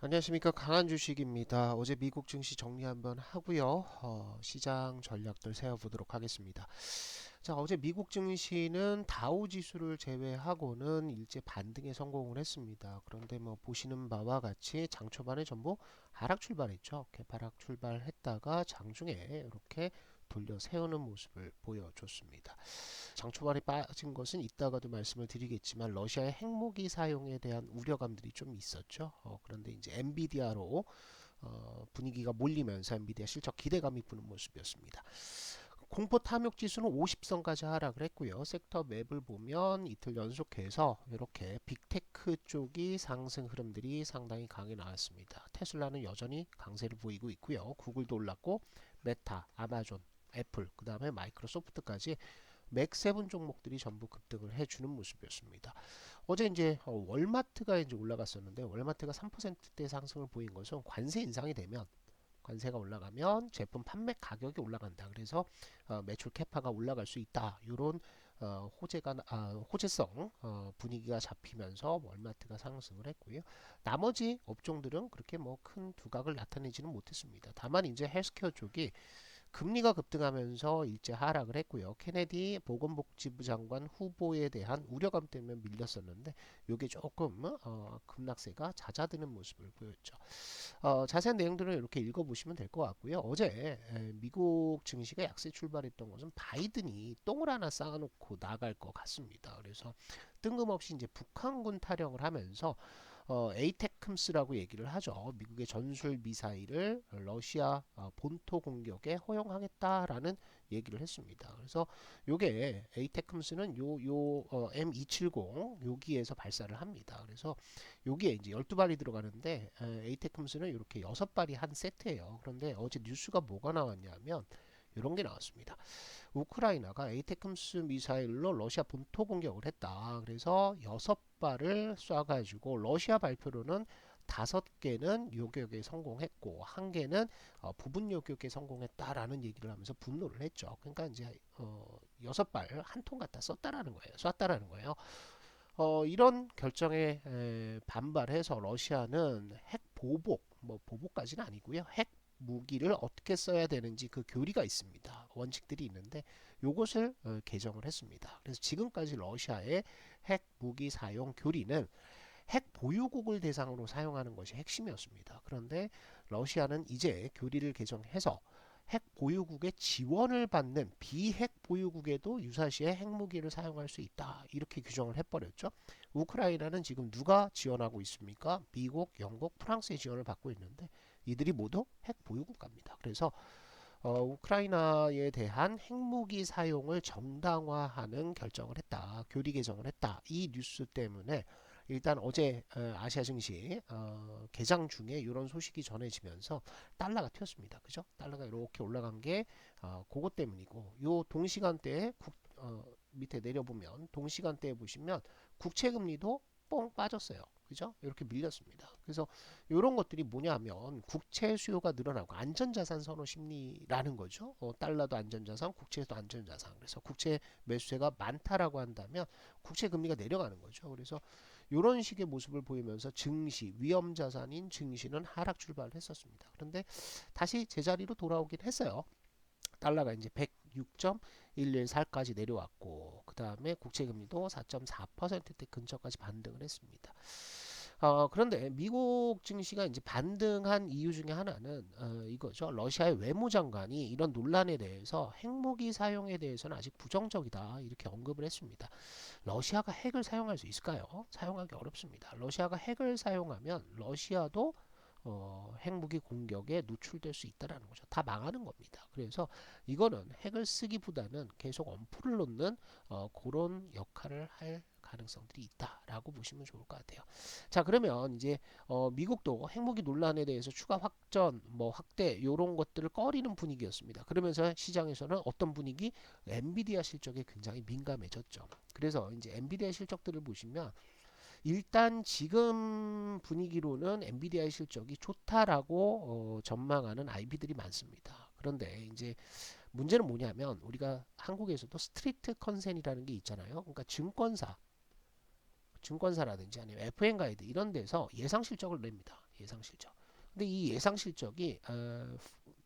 안녕하십니까, 강한 주식입니다. 어제 미국 증시 정리 한번 하고요. 시장 전략들 세워보도록 하겠습니다. 자, 어제 미국 증시는 다우 지수를 제외하고는 일제 반등에 성공을 했습니다. 그런데 뭐 보시는 바와 같이 장 초반에 전부 하락 출발했죠. 개파락 출발했다가 장중에 이렇게 돌려 세우는 모습을 보여줬습니다. 장 초반에 빠진 것은 이따가도 말씀을 드리겠지만 러시아의 핵무기 사용에 대한 우려감들이 좀 있었죠. 그런데 이제 엔비디아로 분위기가 몰리면서 엔비디아 실적 기대감이 부는 모습이었습니다. 공포 탐욕 지수는 50선까지 하락을 했고요. 섹터 맵을 보면 이틀 연속해서 이렇게 빅테크 쪽이 상승 흐름들이 상당히 강하게 나왔습니다. 테슬라는 여전히 강세를 보이고 있고요. 구글도 올랐고 메타, 아마존, 애플, 그 다음에 마이크로소프트까지 맥세븐 종목들이 전부 급등을 해주는 모습이었습니다. 어제 이제 월마트가 이제 올라갔었는데 월마트가 3%대 상승을 보인 것은 관세 인상이 되면 관세가 올라가면 제품 판매 가격이 올라간다. 그래서 매출 캐파가 올라갈 수 있다. 이런 호재성 분위기가 잡히면서 월마트가 상승을 했고요. 나머지 업종들은 그렇게 뭐 큰 두각을 나타내지는 못했습니다. 다만 이제 헬스케어 쪽이 금리가 급등하면서 일제 하락을 했고요. 케네디 보건복지부 장관 후보에 대한 우려감 때문에 밀렸었는데 이게 조금 급락세가 잦아드는 모습을 보였죠. 자세한 내용들은 이렇게 읽어보시면 될 것 같고요. 어제 미국 증시가 약세 출발했던 것은 바이든이 똥을 하나 쌓아놓고 나갈 것 같습니다. 그래서 뜬금없이 이제 북한군 타령을 하면서 에이테크스라고 얘기를 하죠. 미국의 전술 미사일을 러시아 본토 공격에 허용하겠다라는 얘기를 했습니다. 그래서 요게 에이테크스는 M270 여기에서 발사를 합니다. 그래서 여기에 이제 12발이 들어가는데 에이테크스는 이렇게 6발이 한 세트예요. 그런데 어제 뉴스가 뭐가 나왔냐면 이런 게 나왔습니다. 우크라이나가 에이테크스 미사일로 러시아 본토 공격을 했다. 그래서 6발을 쏴가지고 러시아 발표로는 5개는 요격에 성공했고 1개는 부분 요격에 성공했다라는 얘기를 하면서 분노를 했죠. 그러니까 이제 6발 한 통 갖다 썼다라는 거예요. 쐈다라는 거예요. 이런 결정에 반발해서 러시아는 핵 보복, 뭐 보복까지는 아니고요. 핵 무기를 어떻게 써야 되는지 그 교리가 있습니다. 원칙들이 있는데 요것을 개정을 했습니다. 그래서 지금까지 러시아의 핵 무기 사용 교리는 핵 보유국을 대상으로 사용하는 것이 핵심이었습니다. 그런데 러시아는 이제 교리를 개정해서 핵 보유국의 지원을 받는 비핵 보유국에도 유사시에 핵무기를 사용할 수 있다. 이렇게 규정을 해버렸죠. 우크라이나는 지금 누가 지원하고 있습니까? 미국, 영국, 프랑스의 지원을 받고 있는데 이들이 모두 핵 보유국가입니다. 그래서 우크라이나에 대한 핵무기 사용을 정당화하는 결정을 했다. 교리 개정을 했다. 이 뉴스 때문에 일단 어제 아시아 증시 개장 중에 이런 소식이 전해지면서 달러가 튀었습니다. 그죠? 달러가 이렇게 올라간 게 그것 때문이고 요 동시간대에 밑에 내려보면 동시간대에 보시면 국채 금리도 뻥 빠졌어요. 그죠? 이렇게 밀렸습니다. 그래서 이런 것들이 뭐냐면 국채 수요가 늘어나고 안전자산 선호 심리라는 거죠. 달러도 안전자산, 국채도 안전자산. 그래서 국채 매수세가 많다라고 한다면 국채 금리가 내려가는 거죠. 그래서 이런 식의 모습을 보이면서 증시, 위험자산인 증시는 하락 출발을 했었습니다. 그런데 다시 제자리로 돌아오긴 했어요. 달러가 이제 106.114까지 내려왔고 그 다음에 국채금리도 4.4%대 근처까지 반등을 했습니다. 그런데 미국 증시가 이제 반등한 이유 중에 하나는 이거죠. 러시아의 외무장관이 이런 논란에 대해서 핵무기 사용에 대해서는 아직 부정적이다 이렇게 언급을 했습니다. 러시아가 핵을 사용할 수 있을까요? 사용하기 어렵습니다. 러시아가 핵을 사용하면 러시아도 핵무기 공격에 노출될 수 있다라는 거죠. 다 망하는 겁니다. 그래서 이거는 핵을 쓰기보다는 계속 엄포를 놓는 그런 역할을 할 가능성들이 있다라고 보시면 좋을 것 같아요. 자, 그러면 이제 미국도 핵무기 논란에 대해서 추가 확전, 뭐 확대 이런 것들을 꺼리는 분위기였습니다. 그러면서 시장에서는 어떤 분위기? 엔비디아 실적에 굉장히 민감해졌죠. 그래서 이제 엔비디아 실적들을 보시면 일단 지금 분위기로는 엔비디아의 실적이 좋다라고 전망하는 IB들이 많습니다. 그런데 이제 문제는 뭐냐면 우리가 한국에서도 스트리트 컨센이라는 게 있잖아요. 그러니까 증권사라든지 아니면 FN 가이드 이런 데서 예상 실적을 냅니다. 예상 실적. 근데 이 예상 실적이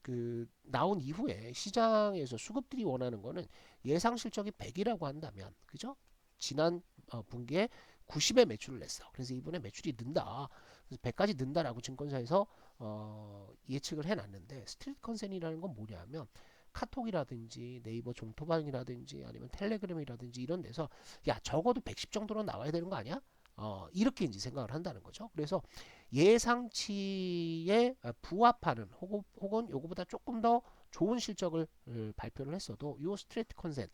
그 나온 이후에 시장에서 수급들이 원하는 거는 예상 실적이 100이라고 한다면, 그죠? 지난 분기에 90의 매출을 냈어. 그래서 이번에 매출이 는다. 그래서 100까지 는다라고 증권사에서 예측을 해놨는데, 스트리트 컨센이라는 건 뭐냐면 카톡이라든지 네이버 종토방이라든지 아니면 텔레그램이라든지 이런 데서 야 적어도 110 정도는 나와야 되는 거 아니야? 이렇게 이제 생각을 한다는 거죠. 그래서 예상치에 부합하는 혹은 요거보다 조금 더 좋은 실적을 발표를 했어도 요 스트레이트 컨센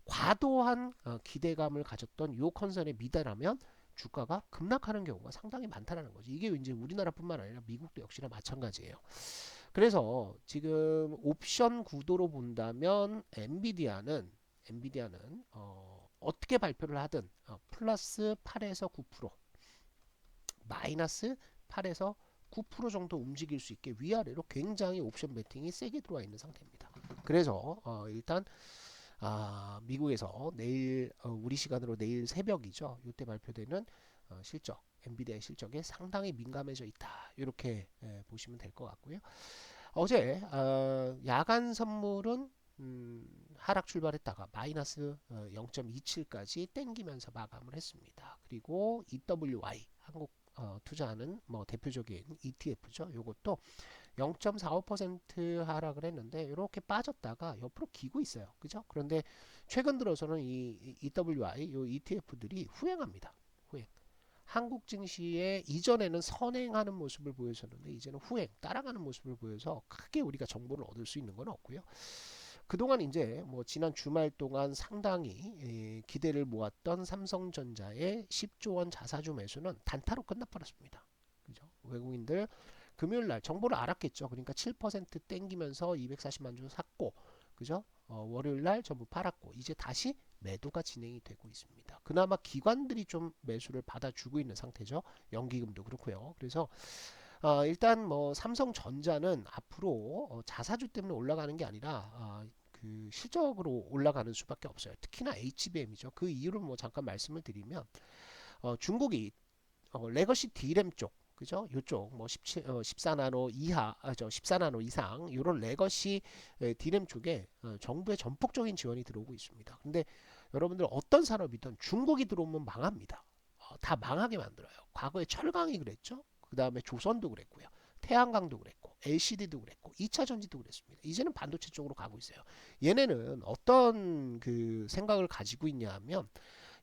과도한 기대감을 가졌던 요 컨센에 미달하면 주가가 급락하는 경우가 상당히 많다는 거죠. 이게 이제 우리나라뿐만 아니라 미국도 역시나 마찬가지예요. 그래서 지금 옵션 구도로 본다면 엔비디아는 어떻게 발표를 하든 플러스 8에서 9% 마이너스 8에서 9% 정도 움직일 수 있게 위아래로 굉장히 옵션 베팅이 세게 들어와 있는 상태입니다. 그래서 일단 미국에서 내일 우리 시간으로 내일 새벽이죠. 이때 발표되는 실적 엔비디아의 실적에 상당히 민감해져 있다. 이렇게 보시면 될 것 같고요. 어제 야간 선물은 하락 출발했다가 마이너스 0.27까지 땡기면서 마감을 했습니다. 그리고 EWY 한국 투자하는 뭐 대표적인 ETF죠. 요것도 0.45% 하락을 했는데 이렇게 빠졌다가 옆으로 기고 있어요. 그죠? 그런데 최근 들어서는 이 EWI 요 ETF들이 후행합니다. 후행. 한국 증시에 이전에는 선행하는 모습을 보여줬는데 이제는 후행, 따라가는 모습을 보여서 크게 우리가 정보를 얻을 수 있는 건 없고요. 그동안 이제 뭐 지난 주말 동안 상당히 기대를 모았던 삼성전자의 10조 원 자사주 매수는 단타로 끝나버렸습니다. 그죠? 외국인들 금요일 날 정보를 알았겠죠. 그러니까 7% 땡기면서 240만 주 샀고, 그죠? 월요일 날 전부 팔았고, 이제 다시 매도가 진행이 되고 있습니다. 그나마 기관들이 좀 매수를 받아주고 있는 상태죠. 연기금도 그렇고요. 그래서 일단 뭐 삼성전자는 앞으로 자사주 때문에 올라가는 게 아니라 그 실적으로 올라가는 수밖에 없어요. 특히나 HBM이죠. 그 이유를 뭐 잠깐 말씀을 드리면 중국이 레거시 D램 쪽 그죠? 요쪽 뭐 17, 14나노 이하, 14나노 이상 요런 레거시 D램 쪽에 정부의 전폭적인 지원이 들어오고 있습니다. 근데 여러분들 어떤 산업이든 중국이 들어오면 망합니다. 다 망하게 만들어요. 과거에 철강이 그랬죠. 그 다음에 조선도 그랬고요. 태양광도 그랬고 LCD도 그랬고 2차 전지도 그랬습니다. 이제는 반도체 쪽으로 가고 있어요. 얘네는 어떤 그 생각을 가지고 있냐 하면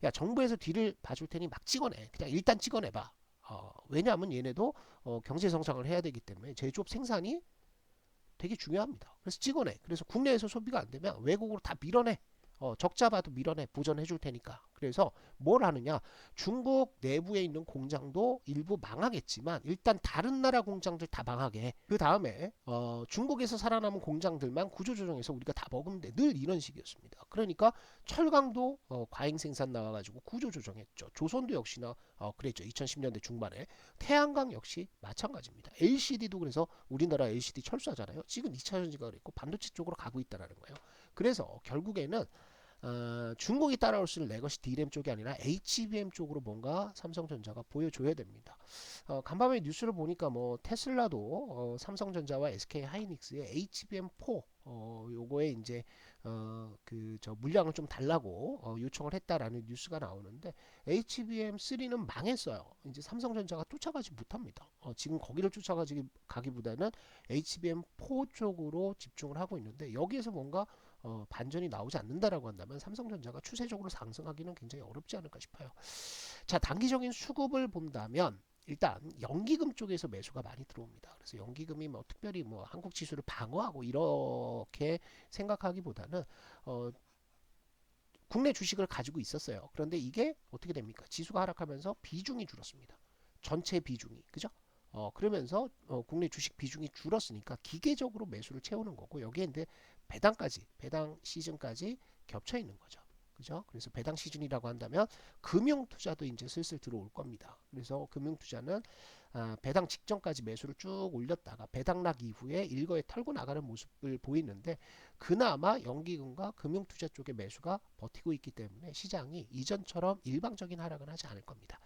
야 정부에서 뒤를 봐줄 테니 막 찍어내. 그냥 일단 찍어내봐. 왜냐하면 얘네도 경제 성장을 해야 되기 때문에 제조업 생산이 되게 중요합니다. 그래서 찍어내. 그래서 국내에서 소비가 안 되면 외국으로 다 밀어내. 적자 봐도 밀어내 보전해 줄 테니까. 그래서 뭘 하느냐? 중국 내부에 있는 공장도 일부 망하겠지만 일단 다른 나라 공장들 다 망하게 해. 그 다음에 중국에서 살아남은 공장들만 구조조정해서 우리가 다 먹으면 돼. 늘 이런 식이었습니다. 그러니까 철강도 과잉 생산 나와가지고 구조조정했죠. 조선도 역시나 그랬죠. 2010년대 중반에. 태양광 역시 마찬가지입니다. LCD도 그래서 우리나라 LCD 철수하잖아요. 지금 2차 전지가 그랬고 반도체 쪽으로 가고 있다는 거예요. 그래서 결국에는 중국이 따라올 수 있는 레거시 D램 쪽이 아니라 HBM 쪽으로 뭔가 삼성전자가 보여줘야 됩니다. 간밤에 뉴스를 보니까 뭐 테슬라도 삼성전자와 SK 하이닉스의 HBM4 요거에 이제 그 저 물량을 좀 달라고 요청을 했다라는 뉴스가 나오는데 HBM3는 망했어요. 이제 삼성전자가 쫓아가지 못합니다. 지금 거기를 쫓아가기보다는 HBM4 쪽으로 집중을 하고 있는데 여기에서 뭔가 반전이 나오지 않는다라고 한다면 삼성전자가 추세적으로 상승하기는 굉장히 어렵지 않을까 싶어요. 자, 단기적인 수급을 본다면 일단 연기금 쪽에서 매수가 많이 들어옵니다. 그래서 연기금이 뭐 특별히 뭐 한국 지수를 방어하고 이렇게 생각하기보다는 국내 주식을 가지고 있었어요. 그런데 이게 어떻게 됩니까? 지수가 하락하면서 비중이 줄었습니다. 전체 비중이 그죠? 그러면서 국내 주식 비중이 줄었으니까 기계적으로 매수를 채우는 거고 여기에 이제 배당 시즌까지 겹쳐 있는 거죠. 그죠? 그래서 배당 시즌이라고 한다면 금융 투자도 이제 슬슬 들어올 겁니다. 그래서 금융 투자는 배당 직전까지 매수를 쭉 올렸다가 배당락 이후에 일거에 털고 나가는 모습을 보이는데 그나마 연기금과 금융투자 쪽의 매수가 버티고 있기 때문에 시장이 이전처럼 일방적인 하락은 하지 않을 겁니다.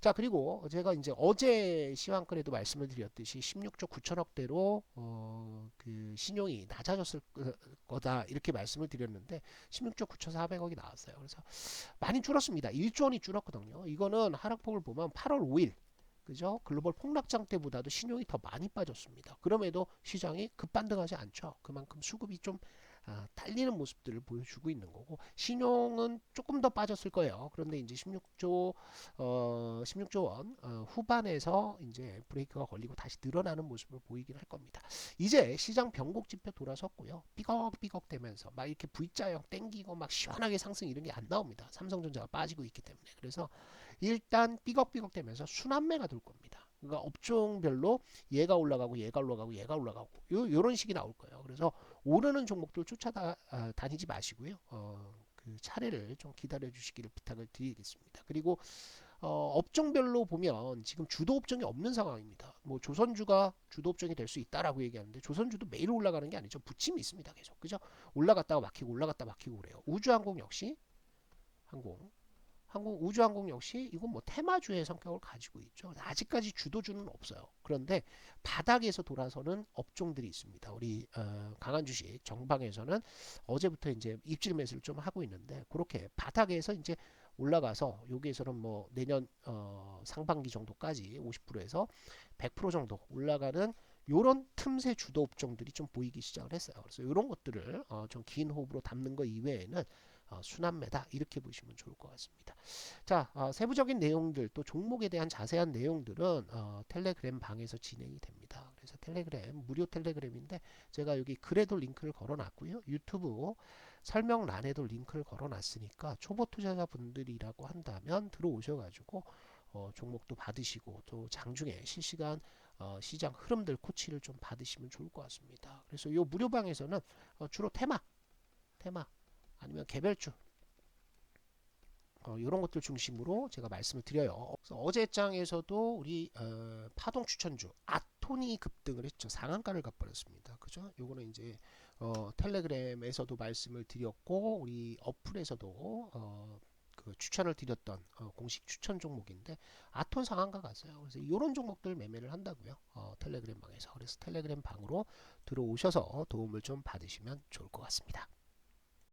자, 그리고 제가 이제 어제 시황권에도 말씀을 드렸듯이 16조 9천억대로 그 신용이 낮아졌을 거다 이렇게 말씀을 드렸는데 16조 9,400억이 나왔어요. 그래서 많이 줄었습니다. 1조 원이 줄었거든요. 이거는 하락폭을 보면 8월 5일 그죠? 글로벌 폭락장 때보다도 신용이 더 많이 빠졌습니다. 그럼에도 시장이 급반등하지 않죠. 그만큼 수급이 좀 딸리는 모습들을 보여주고 있는 거고 신용은 조금 더 빠졌을 거예요. 그런데 이제 16조 원 후반에서 이제 브레이크가 걸리고 다시 늘어나는 모습을 보이긴 할 겁니다. 이제 시장 변곡 지표 돌아섰고요. 삐걱삐걱 되면서 막 이렇게 V자형 땡기고 막 시원하게 상승 이런 게 안 나옵니다. 삼성전자가 빠지고 있기 때문에. 그래서 일단 삐걱삐걱 되면서 순환매가 돌 겁니다. 그러니까 업종별로 얘가 올라가고 얘가 올라가고 얘가 올라가고 요런 식이 나올 거예요. 그래서 오르는 종목들 쫓아다니지 마시고요. 그 차례를 좀 기다려 주시기를 부탁을 드리겠습니다. 그리고 업종별로 보면 지금 주도 업종이 없는 상황입니다. 뭐 조선주가 주도 업종이 될 수 있다라고 얘기하는데 조선주도 매일 올라가는 게 아니죠. 부침이 있습니다. 계속 그죠? 올라갔다가 막히고 올라갔다 막히고 그래요. 우주항공 역시 우주항공 역시 이건 뭐 테마주의 성격을 가지고 있죠. 아직까지 주도주는 없어요. 그런데 바닥에서 돌아서는 업종들이 있습니다. 우리 강한 주식 정방에서는 어제부터 이제 입질 매수를 좀 하고 있는데 그렇게 바닥에서 이제 올라가서 여기에서는 뭐 내년 상반기 정도까지 50%에서 100% 정도 올라가는 요런 틈새 주도 업종들이 좀 보이기 시작을 했어요. 그래서 이런 것들을 좀 긴 호흡으로 담는 거 이외에는 순환매다 이렇게 보시면 좋을 것 같습니다. 자, 세부적인 내용들 또 종목에 대한 자세한 내용들은 텔레그램 방에서 진행이 됩니다. 그래서 텔레그램 무료 텔레그램인데 제가 여기 글에도 링크를 걸어놨고요. 유튜브 설명란에도 링크를 걸어놨으니까 초보 투자자분들이라고 한다면 들어오셔가지고 종목도 받으시고 또 장중에 실시간 시장 흐름들 코치를 좀 받으시면 좋을 것 같습니다. 그래서 이 무료방에서는 주로 테마 아니면 개별주 이런 것들 중심으로 제가 말씀을 드려요. 그래서 어제 장에서도 우리 파동 추천주 아톤이 급등을 했죠. 상한가를 가버렸습니다. 그죠? 요거는 이제 텔레그램에서도 말씀을 드렸고 우리 어플에서도 그 추천을 드렸던 공식 추천 종목인데 아톤 상한가 갔어요. 그래서 이런 종목들 매매를 한다고요. 텔레그램 방에서. 그래서 텔레그램 방으로 들어오셔서 도움을 좀 받으시면 좋을 것 같습니다.